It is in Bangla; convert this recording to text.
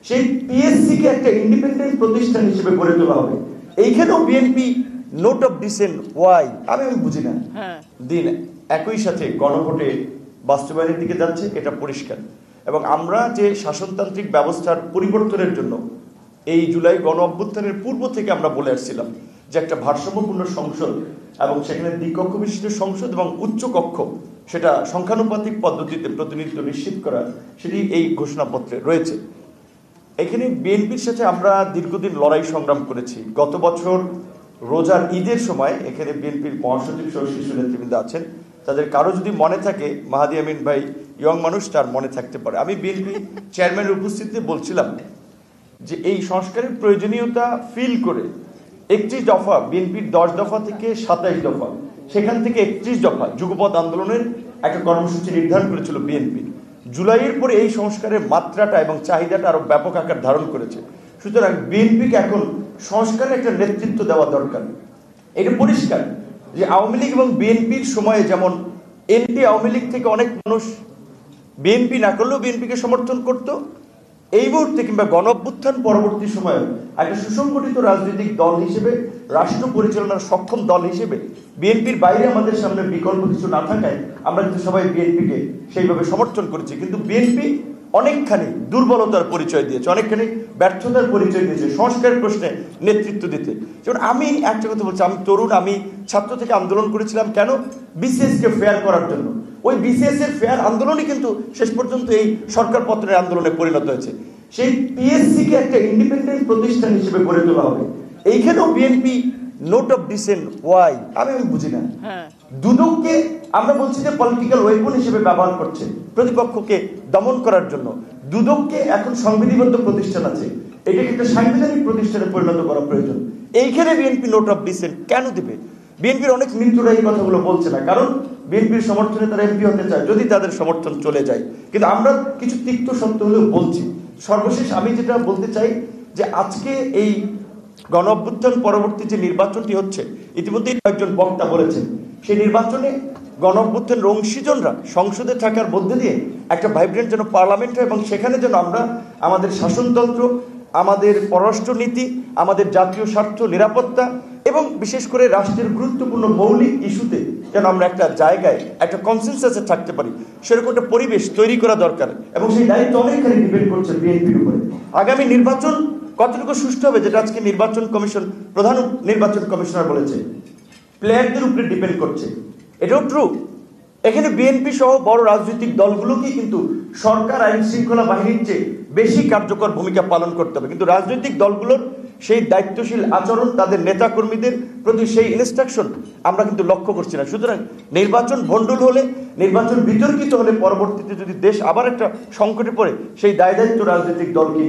সেই পিএসসি কে একটা ইন্ডিপেন্ডেন্ট প্রতিষ্ঠান হিসেবে গড়ে তোলা হবে। এইখানেও BNP note of dissent why আমি বুঝি না। দিন একই সাথে গণভোটে বাস্তবায়নের দিকে যাচ্ছে, এটা পরিষ্কার। এবং আমরা যে শাসনতান্ত্রিক ব্যবস্থার পরিবর্তনের জন্য এই জুলাই গণ অভ্যুত্থানের পূর্ব থেকে আমরা বলে আসছিলাম যে একটা ভারসাম্যপূর্ণ সংসদ এবং সেখানে দ্বিকক্ষ বিশিষ্ট সংসদ এবং উচ্চ কক্ষ সেটা সংখ্যানুপাতিক পদ্ধতিতে প্রতিনিধিত্ব নিশ্চিত করা, সেটি এই ঘোষণাপত্রে রয়েছে। এখানে বিএনপির সাথে আমরা দীর্ঘদিন লড়াই সংগ্রাম করেছি। গত বছর রোজার ঈদের সময় এখানে বিএনপির মহাসচিব সহ শীর্ষ নেতৃবৃন্দ আছেন, তাদের কারো যদি মনে থাকে, মাহাদি আমিন ভাই ইয়ং মানুষ, তার মনে থাকতে পারে, আমি বিএনপি চেয়ারম্যানের উপস্থিতিতে বলছিলাম যে এই সংস্কারের প্রয়োজনীয়তা ফিল করে 31 দফা, বিএনপির 10 দফা থেকে 27 দফা, সেখান থেকে 31 দফা যুগপৎ আন্দোলনের একটা কর্মসূচি নির্ধারণ করেছিল বিএনপি। জুলাইয়ের পরে এই সংস্কারের মাত্রাটা এবং চাহিদাটা আরো ব্যাপক আকার ধারণ করেছে। সুতরাং বিএনপিকে এখন সংস্কারের একটা নেতৃত্ব দেওয়া দরকার। এটা পরিষ্কার যে আওয়ামী লীগ এবং বিএনপির সময়ে যেমন এনপি আওয়ামী লীগ থেকে অনেক মানুষ বিএনপি না করলেও বিএনপিকে সমর্থন করত, এই মুহূর্তে কিংবা গণ অভ্যুত্থান পরবর্তী সময়ে একটা সুসংগঠিত রাজনৈতিক দল হিসেবে, রাষ্ট্র পরিচালনার সক্ষম দল হিসেবে বিএনপির বাইরে আমাদের সামনে বিকল্প কিছু না থাকায় আমরা কিন্তু সবাই বিএনপিকে সেইভাবে সমর্থন করেছি। কিন্তু বিএনপি অনেকখানি দুর্বলতার পরিচয় দিয়েছে, অনেকখানি ব্যর্থতার পরিচয় দিয়েছে সংস্কারের প্রশ্নে নেতৃত্ব দিতে। যেমন আমি একটা কথা বলছি, আমি তরুণ, আমি ছাত্র থেকে আন্দোলন করেছিলাম কেন? বিসিএসকে ফেয়ার করার জন্য। ওই বিসিএস এর ফেয়ার আন্দোলনই কিন্তু শেষ পর্যন্ত এই সরকার পতনের আন্দোলনে পরিণত হয়েছে। সেই পিএসসি কে একটা ইন্ডিপেন্ডেন্ট প্রতিষ্ঠান হিসেবে গড়ে তোলা হবে। এইখানেও BNP note of dissent why আমি বুঝি না। দুদককে আমরা বলছি যে পলিটিক্যাল ওয়েপন হিসেবে ব্যবহার করছে প্রতিপক্ষকে দমন করার জন্য। দুদককে এখন সংবিধিবদ্ধ প্রতিষ্ঠান আছে, এটাকে একটা সাংবিধানিক প্রতিষ্ঠানে পরিণত করা প্রয়োজন। এইখানে বিএনপি নোট অফ ডিসেন্ট কেন দিবে? বিএনপির অনেক মিত্ররা এই কথাগুলো বলছে না, কারণ বিএনপির সমর্থনে তারা এমপি হতে চায় যদি তাদের সমর্থন চলে যায়। কিন্তু আমরা কিছু তিক্ত সত্য হলেও বলছি। সর্বশেষ আমি যেটা বলতে চাই যে আজকে এই গণ অভ্যুত্থান পরবর্তী যে নির্বাচনটি হচ্ছে, ইতিমধ্যেই কয়েকজন বক্তা বলেছেন, সেই নির্বাচনে গণ অভ্যুত্থানের অংশীজনরা সংসদে থাকার মধ্যে দিয়ে একটা ভাইব্রেন্ট যেন পার্লামেন্ট হয় এবং সেখানে যেন আমরা আমাদের শাসনতন্ত্র, আমাদের পররাষ্ট্রনীতি, আমাদের জাতীয় স্বার্থ, নিরাপত্তা এবং বিশেষ করে রাষ্ট্রের গুরুত্বপূর্ণ মৌলিক ইস্যুতে যেন আমরা একটা জায়গায়, একটা কনসেনসাসে থাকতে পারি, সেরকম একটা পরিবেশ তৈরি করা দরকার। এবং সেই দায়িত্ব অনেকখানি ডিপেন্ড করছে বিএনপির উপরে। আগামী নির্বাচন কতটুকু সুষ্ঠু হবে, যেটা আজকে নির্বাচন কমিশন, প্রধান নির্বাচন কমিশনার বলেছে, প্লেয়ারদের উপরে ডিপেন্ড করছে। এটাও ট্রু। এখানে বিএনপি সহ বড় রাজনৈতিক দলগুলোকে কিন্তু সরকার আইন শৃঙ্খলা বাহিনীর চেয়ে বেশি কার্যকর ভূমিকা পালন করতে হবে। কিন্তু রাজনৈতিক দলগুলোর সেই দায়িত্বশীল আচরণ, তাদের নেতাকর্মীদের প্রতি সেই ইনস্ট্রাকশন আমরা কিন্তু লক্ষ্য করছি না। সুতরাং নির্বাচন ভণ্ডুল হলে, নির্বাচন বিতর্কিত হলে পরবর্তীতে যদি দেশ আবার একটা সংকটে পড়ে, সেই দায় দায়িত্ব রাজনৈতিক দলকে